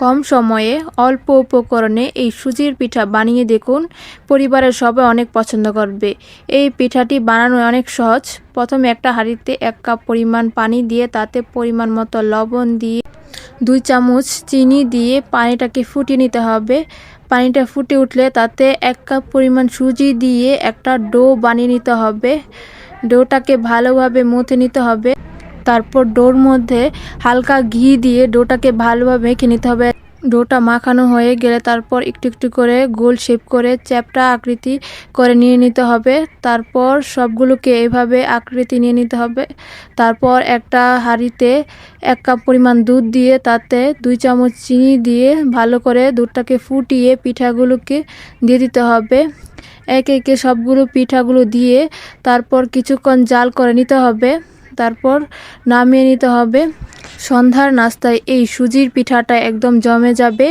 কম সময়ে অল্প উপকরণে এই সুজির পিঠা বানিয়ে দেখুন, পরিবারের সবাই অনেক পছন্দ করবে। এই পিঠাটি বানানো অনেক সহজ। প্রথমে একটা হাঁড়িতে 1 কাপ পরিমাণ পানি দিয়ে তাতে পরিমাণ মতো লবণ দিয়ে 2 চামচ চিনি দিয়ে পানিটাকে ফুটিয়ে নিতে হবে। পানিটা ফুটে উঠলে তাতে 1 কাপ পরিমাণ সুজি দিয়ে একটা ডো বানিয়ে নিতে হবে। ডোটাকে ভালোভাবে মথে নিতে হবে। তারপর ডোর মধ্যে হালকা ঘি দিয়ে ডোটাকে ভালোভাবে মেখে নিতে হবে। ডোটা মাখানো হয়ে গেলে তারপর একটু একটু করে গোল শেপ করে চ্যাপ্টা আকৃতি করে নিয়ে নিতে হবে। তারপর সবগুলোকে এভাবে আকৃতি নিয়ে নিতে হবে। তারপর একটা হাঁড়িতে 1 কাপ পরিমাণ দুধ দিয়ে তাতে 2 চামচ চিনি দিয়ে ভালো করে দুধটাকে ফুটিয়ে পিঠাগুলোকে দিয়ে দিতে হবে। একে একে সবগুলো পিঠাগুলো দিয়ে তারপর কিছুক্ষণ জাল করে নিতে হবে। তারপর নামিয়ে নিতে হবে। সন্ধ্যার নাস্তায় এই সুজির পিঠাটা একদম জমে যাবে।